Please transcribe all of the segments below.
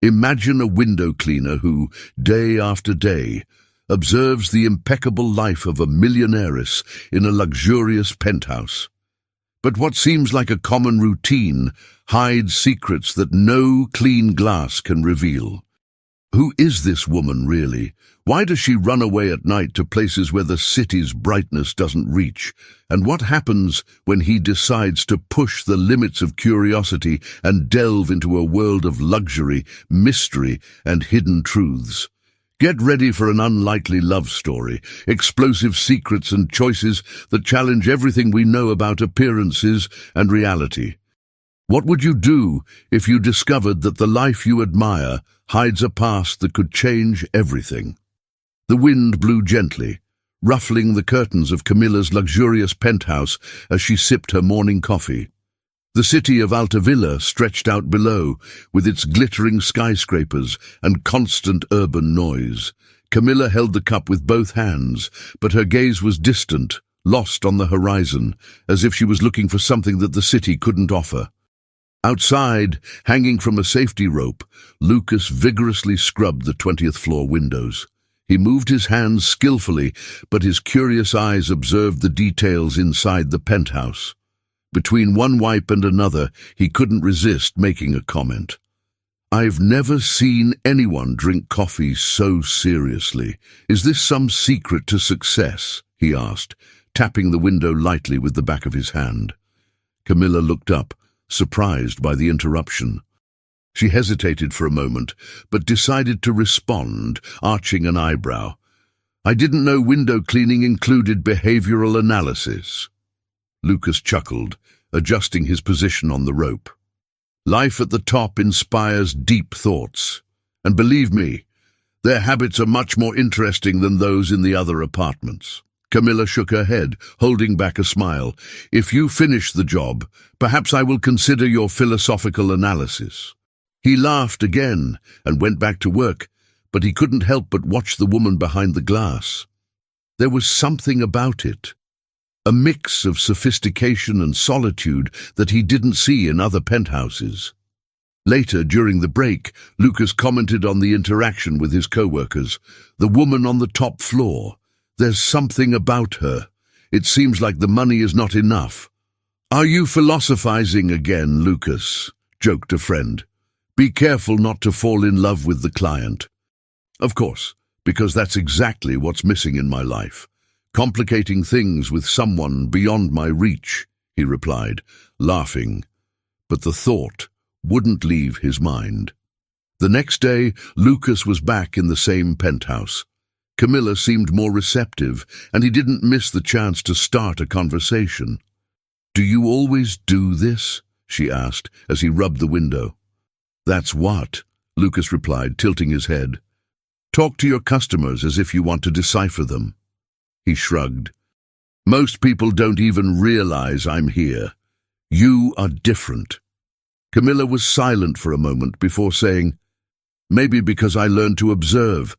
Imagine a window cleaner who, day after day, observes the impeccable life of a millionairess in a luxurious penthouse. But what seems like a common routine hides secrets that no clean glass can reveal. Who is this woman, really? Why does she run away at night to places where the city's brightness doesn't reach? And what happens when he decides to push the limits of curiosity and delve into a world of luxury, mystery, and hidden truths? Get ready for an unlikely love story, explosive secrets and choices that challenge everything we know about appearances and reality. What would you do if you discovered that the life you admire hides a past that could change everything? The wind blew gently, ruffling the curtains of Camilla's luxurious penthouse as she sipped her morning coffee. The city of Altavilla stretched out below, with its glittering skyscrapers and constant urban noise. Camilla held the cup with both hands, but her gaze was distant, lost on the horizon, as if she was looking for something that the city couldn't offer. Outside, hanging from a safety rope, Lucas vigorously scrubbed the 20th floor windows. He moved his hands skillfully, but his curious eyes observed the details inside the penthouse. Between one wipe and another, he couldn't resist making a comment. "I've never seen anyone drink coffee so seriously. Is this some secret to success?" he asked, tapping the window lightly with the back of his hand. Camilla looked up, surprised by the interruption. She hesitated for a moment, but decided to respond, arching an eyebrow. "I didn't know window cleaning included behavioral analysis." Lucas chuckled, adjusting his position on the rope. "Life at the top inspires deep thoughts. And believe me, their habits are much more interesting than those in the other apartments." Camilla shook her head, holding back a smile. "If you finish the job, perhaps I will consider your philosophical analysis." He laughed again and went back to work, but he couldn't help but watch the woman behind the glass. There was something about it, a mix of sophistication and solitude that he didn't see in other penthouses. Later, during the break, Lucas commented on the interaction with his co-workers. "The woman on the top floor. There's something about her. It seems like the money is not enough." "Are you philosophizing again, Lucas?" joked a friend. "Be careful not to fall in love with the client." "Of course, because that's exactly what's missing in my life. Complicating things with someone beyond my reach," he replied, laughing. But the thought wouldn't leave his mind. The next day, Lucas was back in the same penthouse. Camilla seemed more receptive, and he didn't miss the chance to start a conversation. "Do you always do this?" she asked as he rubbed the window. "That's what," Lucas replied, tilting his head. "Talk to your customers as if you want to decipher them." He shrugged. "Most people don't even realize I'm here. You are different." Camilla was silent for a moment before saying, "Maybe because I learned to observe.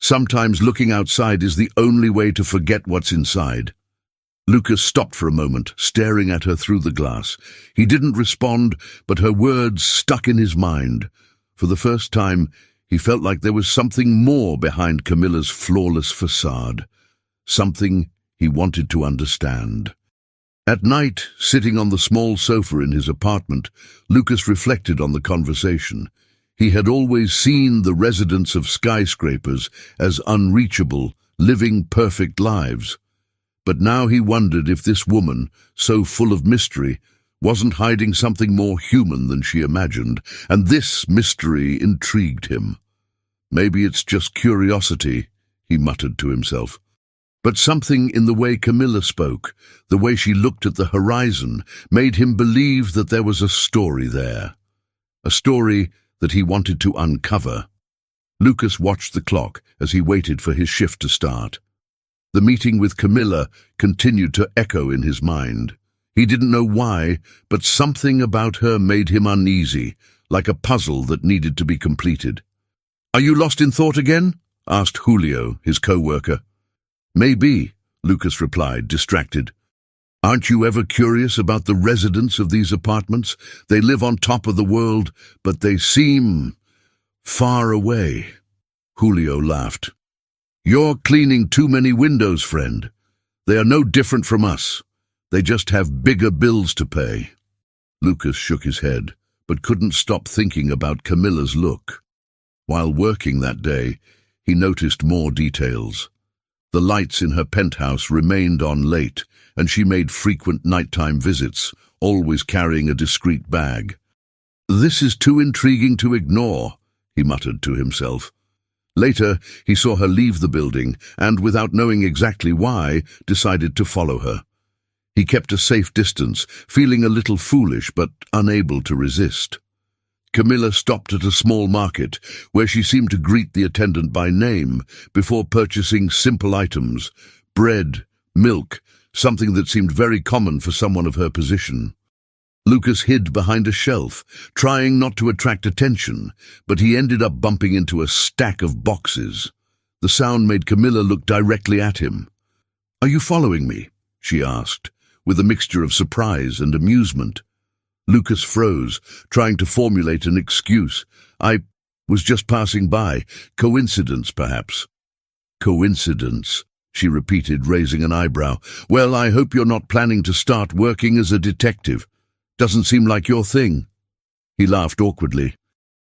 Sometimes looking outside is the only way to forget what's inside." Lucas stopped for a moment, staring at her through the glass. He didn't respond, but her words stuck in his mind. For the first time, he felt like there was something more behind Camilla's flawless facade. Something he wanted to understand. At night, sitting on the small sofa in his apartment, Lucas reflected on the conversation. He had always seen the residents of skyscrapers as unreachable, living perfect lives. But now he wondered if this woman, so full of mystery, wasn't hiding something more human than she imagined, and this mystery intrigued him. "Maybe it's just curiosity," he muttered to himself. But something in the way Camilla spoke, the way she looked at the horizon, made him believe that there was a story there. A story that he wanted to uncover. Lucas watched the clock as he waited for his shift to start. The meeting with Camilla continued to echo in his mind. He didn't know why, but something about her made him uneasy, like a puzzle that needed to be completed. "Are you lost in thought again?" asked Julio, his co-worker. "Maybe," Lucas replied, distracted. "Aren't you ever curious about the residents of these apartments? They live on top of the world, but they seem, Far away. Julio laughed. You're cleaning too many windows, friend. They are no different from us. They just have bigger bills to pay. Lucas shook his head, but couldn't stop thinking about Camilla's look. While working that day, he noticed more details. The lights in her penthouse remained on late, and she made frequent nighttime visits, always carrying a discreet bag. This is too intriguing to ignore, he muttered to himself. Later, he saw her leave the building and, without knowing exactly why, decided to follow her. He kept a safe distance, feeling a little foolish but unable to resist. Camilla stopped at a small market, where she seemed to greet the attendant by name before purchasing simple items, bread, milk, something that seemed very common for someone of her position. Lucas hid behind a shelf, trying not to attract attention, but he ended up bumping into a stack of boxes. The sound made Camilla look directly at him. "Are you following me?" she asked, with a mixture of surprise and amusement. Lucas froze, trying to formulate an excuse. "I was just passing by. Coincidence, perhaps." "Coincidence," she repeated, raising an eyebrow. "Well, I hope you're not planning to start working as a detective. Doesn't seem like your thing." He laughed awkwardly.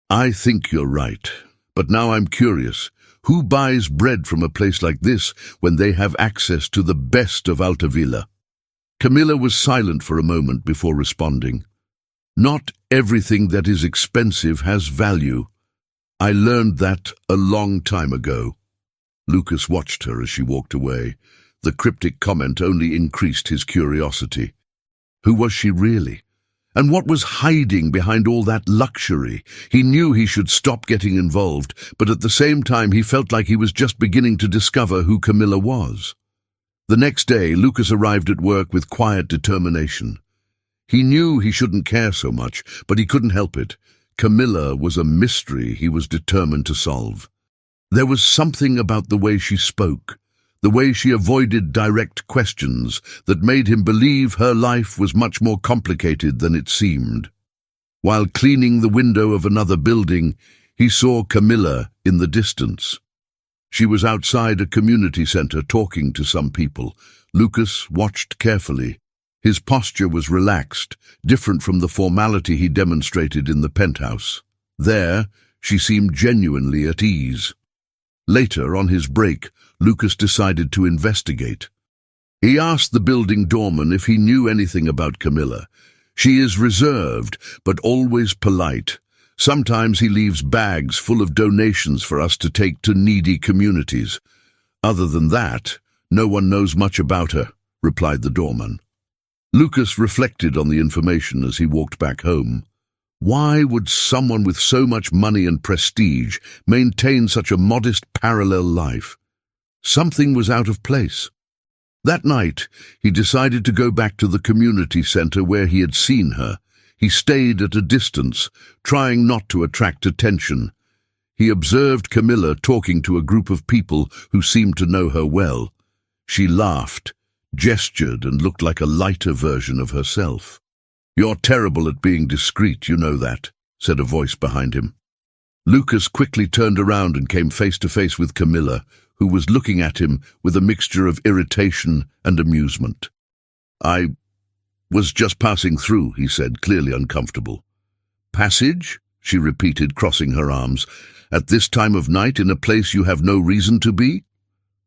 "I think you're right. But now I'm curious. Who buys bread from a place like this when they have access to the best of Altavilla?" Camilla was silent for a moment before responding. "Not everything that is expensive has value. I learned that a long time ago." Lucas watched her as she walked away. The cryptic comment only increased his curiosity. Who was she really? And what was hiding behind all that luxury? He knew he should stop getting involved, but at the same time he felt like he was just beginning to discover who Camilla was. The next day, Lucas arrived at work with quiet determination. He knew he shouldn't care so much, but he couldn't help it. Camilla was a mystery he was determined to solve. There was something about the way she spoke, the way she avoided direct questions, that made him believe her life was much more complicated than it seemed. While cleaning the window of another building, he saw Camilla in the distance. She was outside a community center talking to some people. Lucas watched carefully. His posture was relaxed, different from the formality he demonstrated in the penthouse. There, she seemed genuinely at ease. Later, on his break, Lucas decided to investigate. He asked the building doorman if he knew anything about Camilla. "She is reserved, but always polite. Sometimes he leaves bags full of donations for us to take to needy communities. Other than that, no one knows much about her," replied the doorman. Lucas reflected on the information as he walked back home. Why would someone with so much money and prestige maintain such a modest parallel life? Something was out of place. That night, he decided to go back to the community center where he had seen her. He stayed at a distance, trying not to attract attention. He observed Camilla talking to a group of people who seemed to know her well. She laughed, gestured, and looked like a lighter version of herself. "You're terrible at being discreet, you know that," said a voice behind him. Lucas quickly turned around and came face to face with Camilla, who was looking at him with a mixture of irritation and amusement. "I was just passing through," he said, clearly uncomfortable. "Passage?" she repeated, crossing her arms. "At this time of night in a place you have no reason to be?"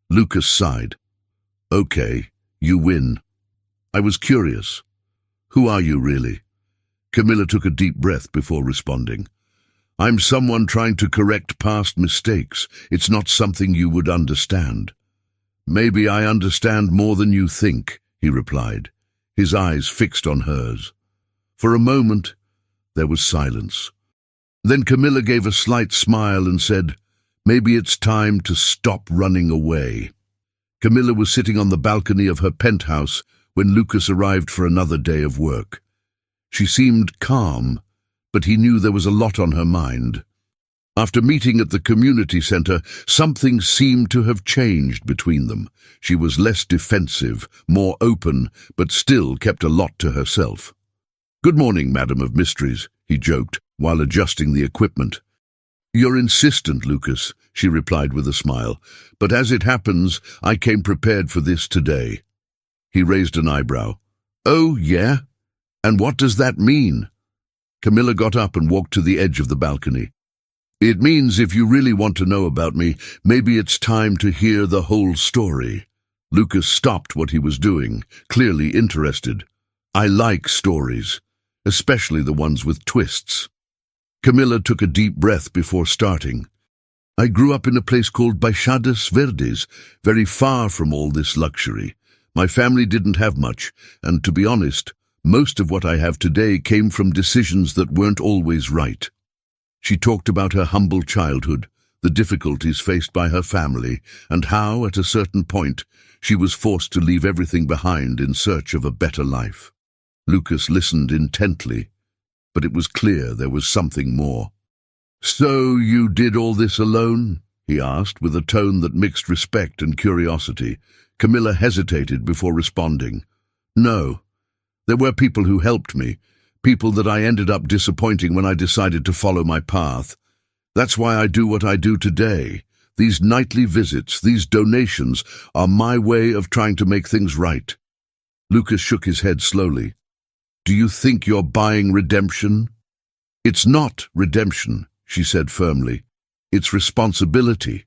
Lucas sighed. "Okay, you win. I was curious. Who are you, really?" Camilla took a deep breath before responding. "I'm someone trying to correct past mistakes. It's not something you would understand." "Maybe I understand more than you think," he replied, his eyes fixed on hers. For a moment, there was silence. Then Camilla gave a slight smile and said, "Maybe it's time to stop running away." Camilla was sitting on the balcony of her penthouse when Lucas arrived for another day of work. She seemed calm, but he knew there was a lot on her mind. After meeting at the community center, something seemed to have changed between them. She was less defensive, more open, but still kept a lot to herself. "Good morning, Madam of Mysteries," he joked, while adjusting the equipment. "You're insistent, Lucas," she replied with a smile, "but as it happens, I came prepared for this today." He raised an eyebrow. "Oh, yeah? And what does that mean?" Camilla got up and walked to the edge of the balcony. "It means if you really want to know about me, maybe it's time to hear the whole story." Lucas stopped what he was doing, clearly interested. "I like stories, especially the ones with twists." Camilla took a deep breath before starting. "I grew up in a place called Baixadas Verdes, very far from all this luxury. My family didn't have much, and to be honest, most of what I have today came from decisions that weren't always right." She talked about her humble childhood, the difficulties faced by her family, and how, at a certain point, she was forced to leave everything behind in search of a better life. Lucas listened intently, but it was clear there was something more. "So you did all this alone?" he asked, with a tone that mixed respect and curiosity. Camilla hesitated before responding. "No. There were people who helped me, people that I ended up disappointing when I decided to follow my path. That's why I do what I do today. These nightly visits, these donations, are my way of trying to make things right." Lucas shook his head slowly. "Do you think you're buying redemption?" "It's not redemption," she said firmly. "It's responsibility."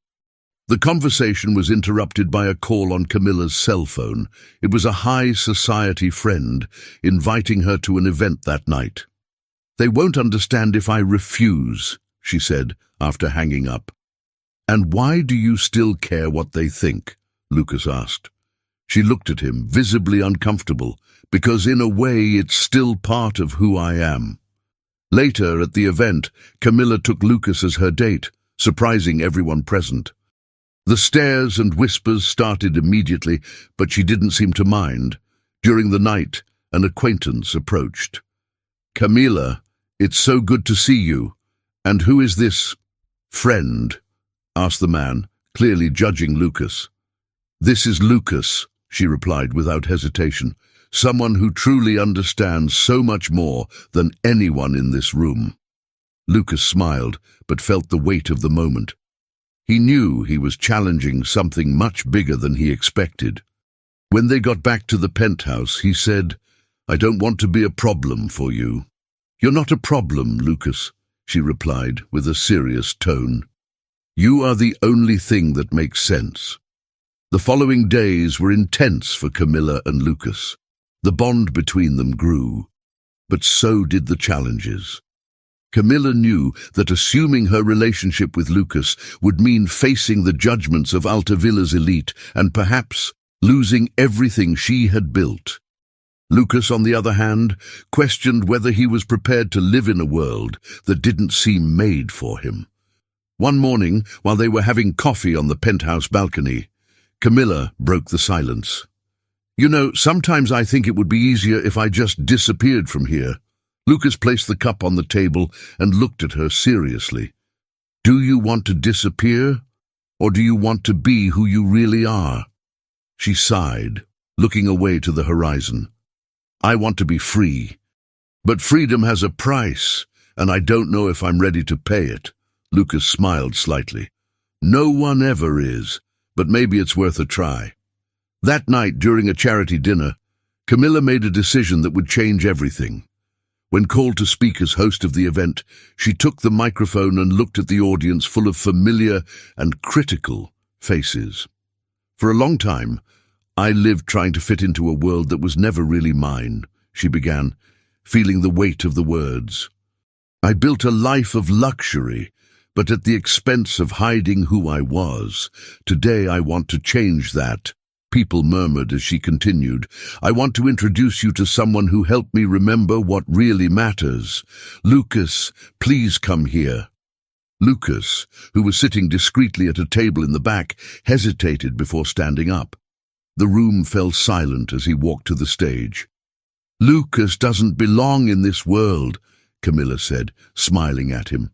The conversation was interrupted by a call on Camilla's cell phone. It was a high society friend inviting her to an event that night. "They won't understand if I refuse," she said after hanging up. "And why do you still care what they think?" Lucas asked. She looked at him, visibly uncomfortable, "Because in a way it's still part of who I am." Later at the event, Camilla took Lucas as her date, surprising everyone present. The stares and whispers started immediately, but she didn't seem to mind. During the night, an acquaintance approached. "Camilla, it's so good to see you. And who is this friend?" asked the man, clearly judging Lucas. "This is Lucas," she replied without hesitation, "someone who truly understands so much more than anyone in this room." Lucas smiled, but felt the weight of the moment. He knew he was challenging something much bigger than he expected. When they got back to the penthouse, he said, "I don't want to be a problem for you." "You're not a problem, Lucas," she replied with a serious tone. "You are the only thing that makes sense." The following days were intense for Camilla and Lucas. The bond between them grew, but so did the challenges. Camilla knew that assuming her relationship with Lucas would mean facing the judgments of Altavilla's elite and perhaps losing everything she had built. Lucas, on the other hand, questioned whether he was prepared to live in a world that didn't seem made for him. One morning, while they were having coffee on the penthouse balcony, Camilla broke the silence. "You know, sometimes I think it would be easier if I just disappeared from here." Lucas placed the cup on the table and looked at her seriously. "Do you want to disappear, or do you want to be who you really are?" She sighed, looking away to the horizon. "I want to be free. But freedom has a price, and I don't know if I'm ready to pay it." Lucas smiled slightly. "No one ever is, but maybe it's worth a try." That night, during a charity dinner, Camilla made a decision that would change everything. When called to speak as host of the event, she took the microphone and looked at the audience full of familiar and critical faces. "For a long time, I lived trying to fit into a world that was never really mine," she began, feeling the weight of the words. "I built a life of luxury, but at the expense of hiding who I was. Today I want to change that." People murmured as she continued, "I want to introduce you to someone who helped me remember what really matters. Lucas, please come here." Lucas, who was sitting discreetly at a table in the back, hesitated before standing up. The room fell silent as he walked to the stage. "Lucas doesn't belong in this world," Camilla said, smiling at him.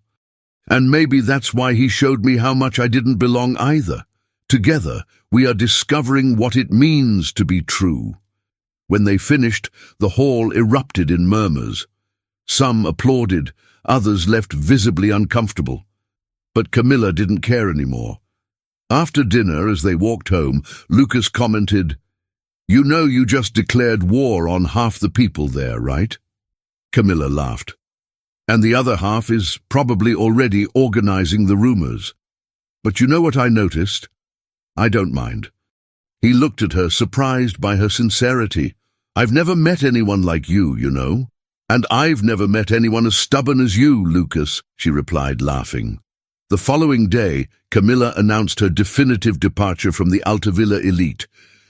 "And maybe that's why he showed me how much I didn't belong either. Together, we are discovering what it means to be true." When they finished, the hall erupted in murmurs. Some applauded, others left visibly uncomfortable. But Camilla didn't care anymore. After dinner, as they walked home, Lucas commented, "You know you just declared war on half the people there, right?" Camilla laughed. "And the other half is probably already organizing the rumors. But you know what I noticed? I don't mind." He looked at her, surprised by her sincerity. "I've never met anyone like you, you know. And I've never met anyone as stubborn as you, Lucas," she replied, laughing. The following day, Camilla announced her definitive departure from the Altavilla elite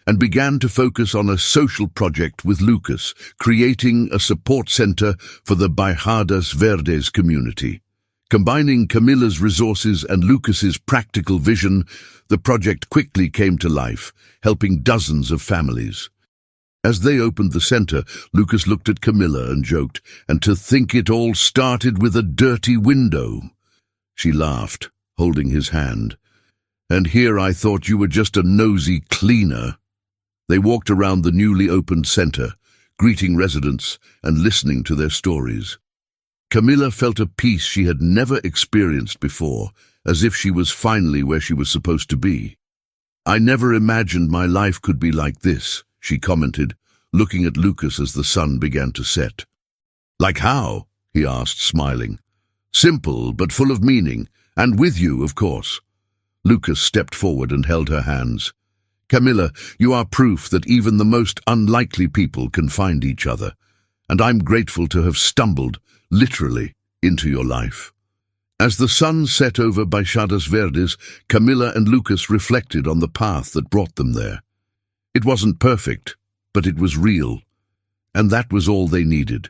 and began to focus on a social project with Lucas, creating a support center for the Bajadas Verdes community. Combining Camilla's resources and Lucas's practical vision, the project quickly came to life, helping dozens of families. As they opened the center, Lucas looked at Camilla and joked, "And to think it all started with a dirty window." She laughed, holding his hand. "And here I thought you were just a nosy cleaner." They walked around the newly opened center, greeting residents and listening to their stories. Camilla felt a peace she had never experienced before, as if she was finally where she was supposed to be. "I never imagined my life could be like this," she commented, looking at Lucas as the sun began to set. "Like how?" he asked, smiling. "Simple, but full of meaning, and with you, of course." Lucas stepped forward and held her hands. "Camilla, you are proof that even the most unlikely people can find each other, and I'm grateful to have stumbled, literally, into your life." As the sun set over Bajadas Verdes, Camilla and Lucas reflected on the path that brought them there. It wasn't perfect, but it was real, and that was all they needed.